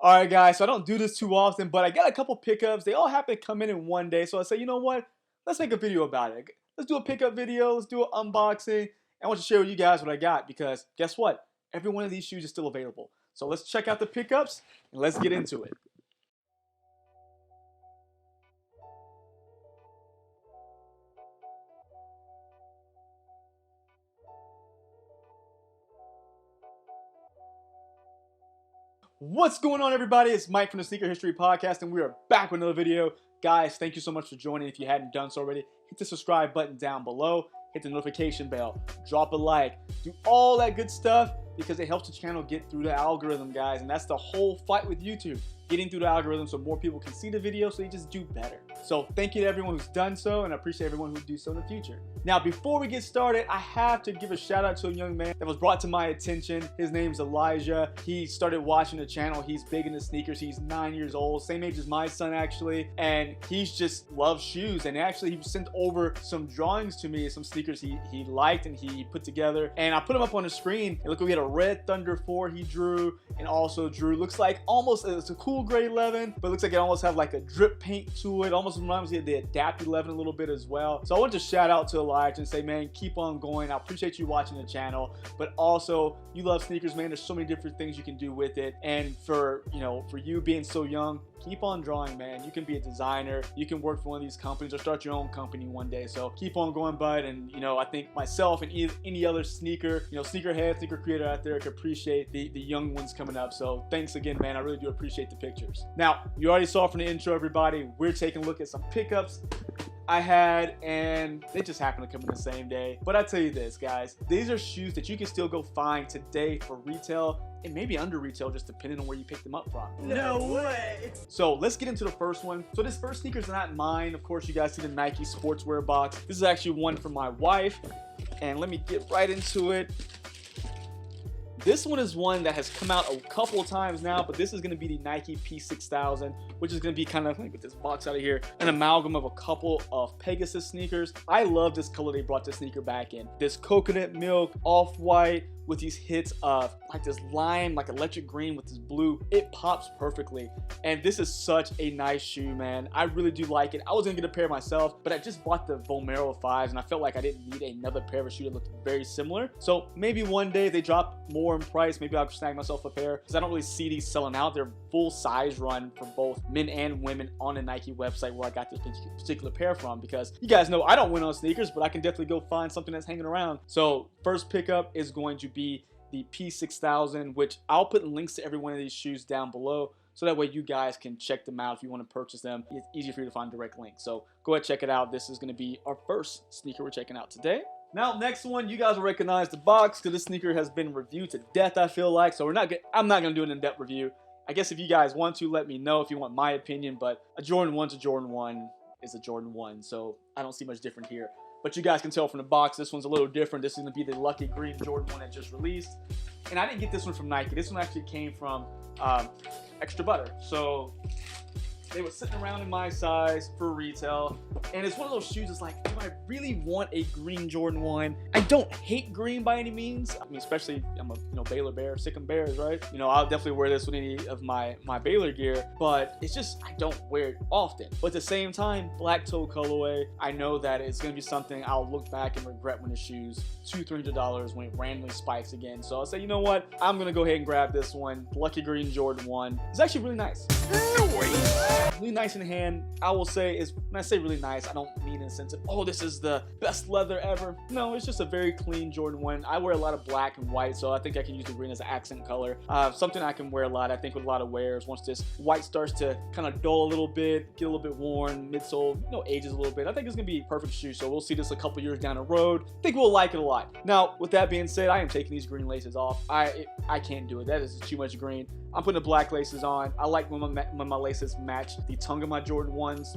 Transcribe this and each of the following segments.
All right, guys, so I don't do this too often, but I got a couple pickups. They all happen to come in one day. So I say, you know what? Let's make a video about it. Let's do a pickup video. Let's do an unboxing. I want to share with you guys what I got because guess what? Every one of these shoes is still available. So let's check out the pickups and let's get into it. What's going on, everybody? It's Mike from the Sneaker History Podcast, and we are back with another video. Guys, thank you so much for joining. If you hadn't done so already, hit the subscribe button down below, hit the notification bell, drop a like, do all that good stuff because it helps the channel get through the algorithm, guys. And that's the whole fight with YouTube, getting through the algorithm so more people can see the video so they just do better. So thank you to everyone who's done so, and I appreciate everyone who will do so in the future. Now, before we get started, I have to give a shout out to a young man that was brought to my attention. His name's Elijah. He started watching the channel. He's big into sneakers. He's 9 years old, same age as my son actually, and he's just loves shoes. And actually, he sent over some drawings to me, some sneakers he liked and he put together, and I put them up on the screen. And look, we had a red Thunder 4 he drew, and also drew, looks like almost, it's a cool gray 11, but it looks like it almost have like a drip paint to it. Almost reminds me of the Adapt 11 a little bit as well. So I want to shout out to Elijah and say, man, keep on going. I appreciate you watching the channel, but also you love sneakers, man. There's so many different things you can do with it. And for you being so young, keep on drawing, man. You can be a designer, you can work for one of these companies or start your own company one day. So keep on going, bud. And I think myself and any other sneakerhead, sneaker creator out there could appreciate the young ones coming up. So thanks again, man. I really do appreciate the pictures. Now, you already saw from the intro, everybody, we're taking a look at some pickups I had, and they just happen to come in the same day. But I tell you this, guys, these are shoes that you can still go find today for retail and maybe under retail, just depending on where you pick them up from. No way! So let's get into the first one. So this first sneaker is not mine. Of course, you guys see the Nike sportswear box. This is actually one for my wife, and let me get right into it. This one is one that has come out a couple of times now, but this is going to be the Nike P6000, which is going to be kind of, let me get this box out of here, an amalgam of a couple of Pegasus sneakers. I love this color they brought this sneaker back in. This coconut milk, off-white, with these hits of like this lime, like electric green with this blue. It pops perfectly. And this is such a nice shoe, man. I really do like it. I was gonna get a pair myself, but I just bought the Vomero 5s and I felt like I didn't need another pair of a shoe that looked very similar. So maybe one day they drop more in price, maybe I'll snag myself a pair, because I don't really see these selling out. They're full size run for both men and women on the Nike website where I got this particular pair from, because you guys know I don't win on sneakers, but I can definitely go find something that's hanging around. So first pickup is going to be the P6000, which I'll put links to every one of these shoes down below, so that way you guys can check them out if you want to purchase them. It's easy for you to find direct links. So go ahead, check it out. This is going to be our first sneaker we're checking out today. Now, next one, you guys will recognize the box because this sneaker has been reviewed to death, I feel like. So I'm not going to do an in-depth review. I guess if you guys want to, let me know if you want my opinion, but a Jordan 1 to Jordan 1 is a Jordan 1, so I don't see much different here. But you guys can tell from the box, this one's a little different. This is going to be the Lucky Green Jordan 1 that just released. And I didn't get this one from Nike. This one actually came from Extra Butter. So they were sitting around in my size for retail. And it's one of those shoes that's like, do I really want a green Jordan 1? I don't hate green by any means. I mean, especially, I'm a Baylor Bear, sick 'em Bears, right? I'll definitely wear this with any of my Baylor gear, but it's just, I don't wear it often. But at the same time, black toe colorway, I know that it's gonna be something I'll look back and regret when the shoe's $200-300 when it randomly spikes again. So I'll say, you know what? I'm gonna go ahead and grab this one. Lucky Green Jordan 1. It's actually really nice. Really nice in the hand. I will say, when I say really nice, I don't mean in the sense of, oh, this is the best leather ever. No, it's just a very clean Jordan 1. I wear a lot of black and white, so I think I can use the green as an accent color. Something I can wear a lot, I think, with a lot of wears. Once this white starts to kind of dull a little bit, get a little bit worn, midsole, ages a little bit, I think it's going to be a perfect shoe. So we'll see this a couple years down the road. I think we'll like it a lot. Now, with that being said, I am taking these green laces off. I can't do it. That is too much green. I'm putting the black laces on. I like when my laces match the tongue of my Jordan 1s.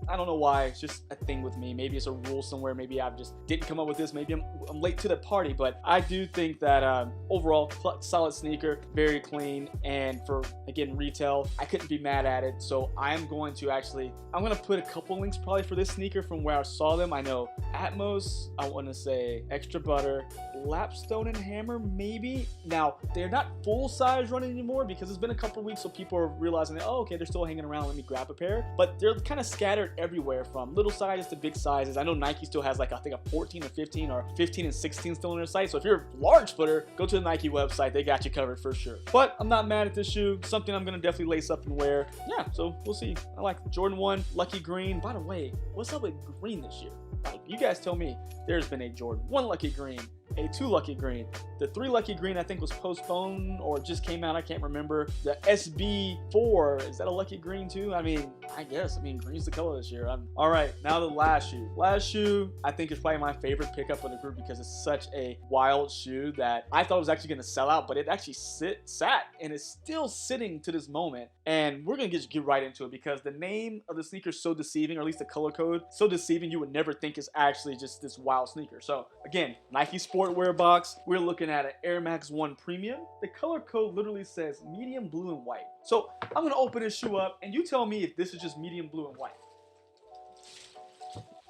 I don't know why. It's just a thing with me. Maybe it's a rule somewhere. Maybe I just didn't come up with this. Maybe I'm late to the party. But I do think that overall, solid sneaker, very clean. And for, again, retail, I couldn't be mad at it. So I'm going to put a couple links probably for this sneaker from where I saw them. I know Atmos, I want to say Extra Butter, Lapstone and Hammer, maybe. Now, they're not full size running anymore because it's been a couple weeks, so people are realizing that, oh, okay, they're still hanging around, let me grab a pair. But they're kind of scattered everywhere from little sizes to big sizes. I know Nike still has like, I think a 14 or 15 or 15 and 16 still on their site. So if you're a large footer, go to the Nike website. They got you covered for sure. But I'm not mad at this shoe. Something I'm going to definitely lace up and wear. Yeah, so we'll see. I like Jordan 1, Lucky Green. By the way, what's up with green this year? Like, you guys tell me. There's been a Jordan 1 Lucky Green, a 2 Lucky Green. The 3 Lucky Green I think was postponed or just came out. I can't remember. The SB4, is that a Lucky Green too? I mean, I guess. I mean, green's the color this year. All right, now the last shoe. Last shoe I think is probably my favorite pickup of the group because it's such a wild shoe that I thought it was actually going to sell out, but it actually sat and is still sitting to this moment. And we're going to get right into it because the name of the sneaker is so deceiving, or at least the color code, so deceiving you would never think it's actually just this wild sneaker. So again, Nike Sportwear box, we're looking at an Air Max 1 Premium. The color code literally says medium blue and white. So I'm going to open this shoe up and you tell me if this is just medium blue and white.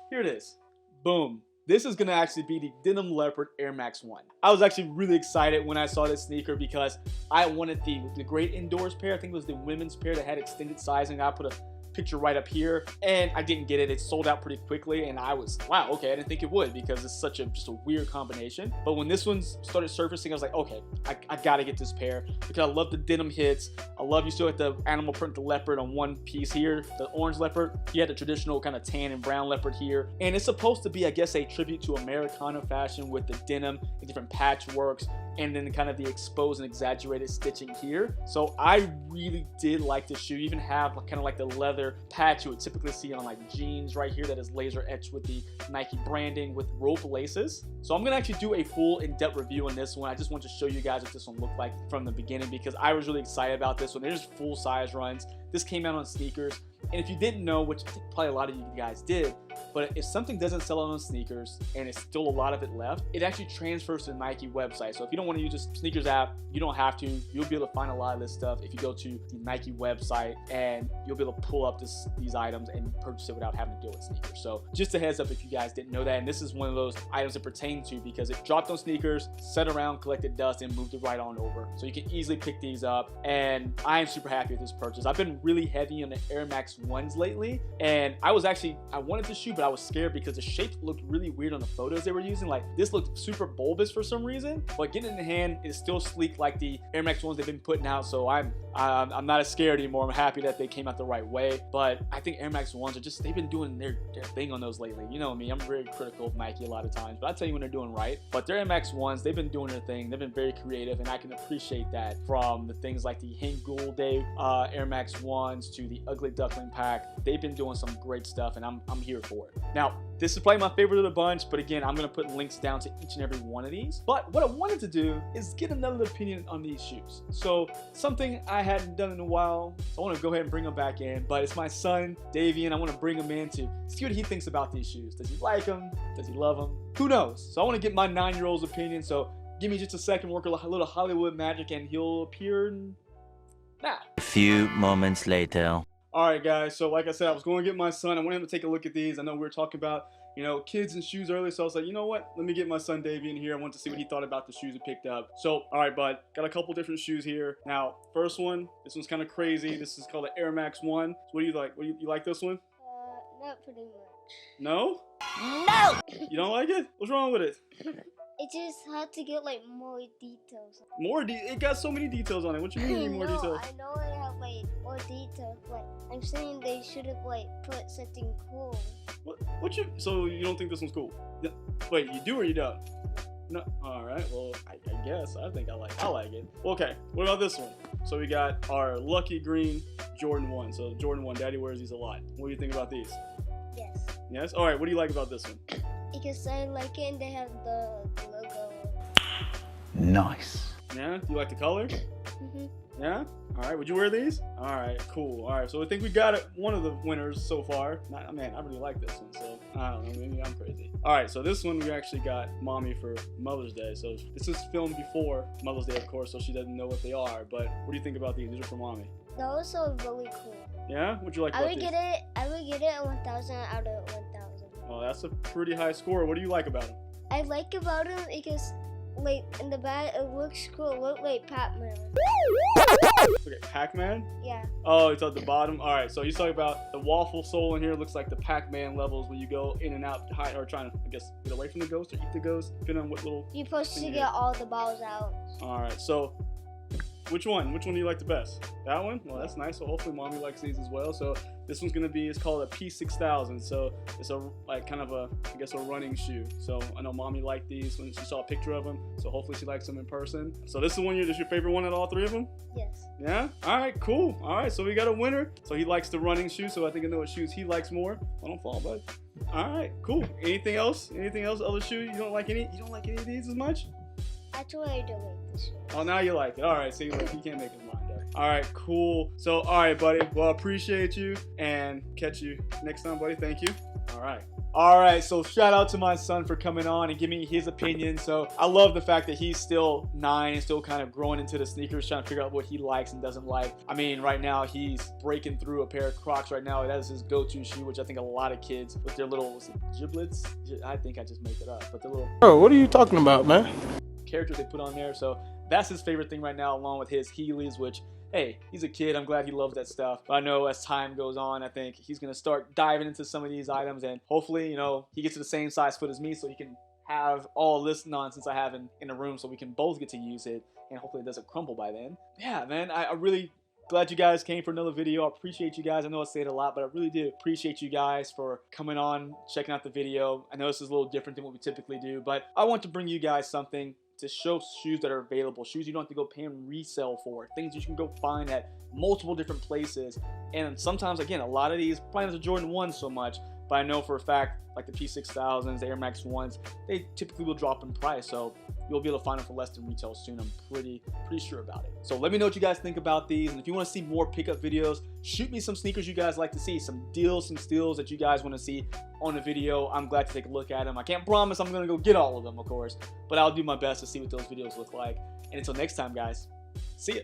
Here it is. Boom. This is going to actually be the Denim Leopard Air Max 1. I was actually really excited when I saw this sneaker because I wanted the great indoors pair. I think it was the women's pair that had extended sizing. I put a picture right up here and I didn't get it. It sold out pretty quickly and I was, wow, okay, I didn't think it would because it's such just a weird combination. But when this one started surfacing, I was like, okay, I gotta get this pair because I love the denim hits. I love you still have the animal print, the leopard on one piece here, the orange leopard. You had the traditional kind of tan and brown leopard here. And it's supposed to be, I guess, a tribute to Americana fashion with the denim and different patchworks and then kind of the exposed and exaggerated stitching here. So I really did like this shoe. You even have kind of like the leather patch you would typically see on like jeans right here that is laser etched with the Nike branding with rope laces. So I'm gonna actually do a full in-depth review on this one. I just want to show you guys what this one looked like from the beginning because I was really excited about this one. There's full size runs. This came out on sneakers. And if you didn't know, which I think probably a lot of you guys did, but if something doesn't sell out on sneakers and it's still a lot of it left, it actually transfers to the Nike website. So if you don't want to use the sneakers app, you don't have to. You'll be able to find a lot of this stuff if you go to the Nike website and you'll be able to pull up these items and purchase it without having to deal with sneakers. So just a heads up if you guys didn't know that. And this is one of those items it pertains to because it dropped on sneakers, set around, collected dust, and moved it right on over. So you can easily pick these up. And I am super happy with this purchase. I've been really heavy on the Air Max 1s lately. And I wanted the shoe, but I was scared because the shape looked really weird on the photos they were using. Like this looked super bulbous for some reason, but getting it in the hand is still sleek like the Air Max 1s they've been putting out. So I'm not as scared anymore. I'm happy that they came out the right way. But I think Air Max 1s are just, they've been doing their thing on those lately. You know me, I'm very critical of Nike a lot of times, but I tell you when they're doing right. But their Air Max 1s, they've been doing their thing. They've been very creative, and I can appreciate that from the things like the Hangul Day Air Max 1s to the Ugly Duckling pack. They've been doing some great stuff, and I'm here for it. Now, this is probably my favorite of the bunch, but again, I'm going to put links down to each and every one of these. But what I wanted to do is get another opinion on these shoes. So something I hadn't done in a while, so I want to go ahead and bring him back in, but it's my son, Davian. I want to bring him in to see what he thinks about these shoes. Does he like them? Does he love them? Who knows? So I want to get my 9-year-old's opinion, so give me just a second, work a little Hollywood magic, and he'll appear now. A few moments later. Alright guys, so like I said, I was going to get my son. I wanted him to take a look at these. I know we were talking about, you know, kids and shoes earlier, so I was like, you know what? Let me get my son Davey in here. I want to see what he thought about the shoes he picked up. So, alright bud, got a couple different shoes here. Now, first one, this one's kind of crazy. This is called the Air Max 1. So what do you like? You like this one? Not pretty much. No? No! You don't like it? What's wrong with it? It just had to get like more details. It got so many details on it. What you mean you need more details? I know it have like more details, but I'm saying they should have like put something cool. So you don't think this one's cool? Wait, you do or you don't? No. All right. Well, I guess I think I like it. Okay. What about this one? So we got our Lucky Green Jordan 1. So Jordan 1, Daddy wears these a lot. What do you think about these? Yes. Yes. All right. What do you like about this one? Because I like it and they have the logo. Nice. Yeah. Do you like the color? Yeah. All right. Would you wear these? All right. Cool. All right. So I think we got one of the winners so far. Man, I really like this one. So I don't know. Maybe I'm crazy. All right. So this one we actually got Mommy for Mother's Day. So this is filmed before Mother's Day, of course, so she doesn't know what they are. But what do you think about these? These are for Mommy. Those are really cool. Yeah. What'd you like about these? I would get it a 1,000 out of 1,000. Oh, that's a pretty high score. What do you like about them? I like about them because like in the back, it looks cool. It look like Pac-Man. Okay, Pac-Man? Yeah. Oh, it's at the bottom. All right, so he's talking about the waffle sole in here. Looks like the Pac-Man levels when you go in and out, or trying to, I guess, get away from the ghost or eat the ghost, depending on what little. You're supposed to thing get all the balls out. All right, so which one? Which one do you like the best? That one? Well, that's nice. So hopefully mommy likes these as well. So this one's gonna be, it's called a P6000. So it's a like kind of a, I guess, a running shoe. So I know mommy liked these when she saw a picture of them. So hopefully she likes them in person. So this is this is your favorite one out of all three of them? Yes. Yeah? All right, cool. All right, so we got a winner. So he likes the running shoe. So I think I know what shoes he likes more. Oh, don't fall, bud. All right, cool. Anything else? Anything else? Other shoe? You don't like any? You don't like any of these as much? Actually, I don't like this shoe. Oh, now you like it. All right, so you can't make his mind up. All right, cool. So, all right, buddy. Well, appreciate you and catch you next time, buddy. Thank you. All right. All right, so shout out to my son for coming on and giving me his opinion. So I love the fact that he's still 9 and still kind of growing into the sneakers, trying to figure out what he likes and doesn't like. I mean, right now he's breaking through a pair of Crocs right now. That is his go-to shoe, which I think a lot of kids with their little, was it giblets? I think I just made it up, but the little... Bro, what are you talking about, man? Characters they put on there. So that's his favorite thing right now, along with his Heelys, which, hey, he's a kid. I'm glad he loves that stuff. But I know as time goes on, I think he's going to start diving into some of these items, and hopefully, you know, he gets to the same size foot as me so he can have all this nonsense I have in the room so we can both get to use it, and hopefully it doesn't crumble by then. Yeah, man, I really glad you guys came for another video. I appreciate you guys. I know I say it a lot, but I really do appreciate you guys for coming on, checking out the video. I know this is a little different than what we typically do, but I want to bring you guys something to show shoes that are available, shoes you don't have to go pay and resell for, things you can go find at multiple different places. And sometimes, again, a lot of these, probably not the Jordan 1s so much, but I know for a fact, like the P6000s, the Air Max 1s, they typically will drop in price, so you'll be able to find them for less than retail soon. I'm pretty sure about it. So let me know what you guys think about these, and if you want to see more pickup videos, shoot me some sneakers you guys like to see, some deals, some steals that you guys want to see on a video. I'm glad to take a look at them. I can't promise I'm going to go get all of them, of course, but I'll do my best to see what those videos look like. And until next time, guys, see ya.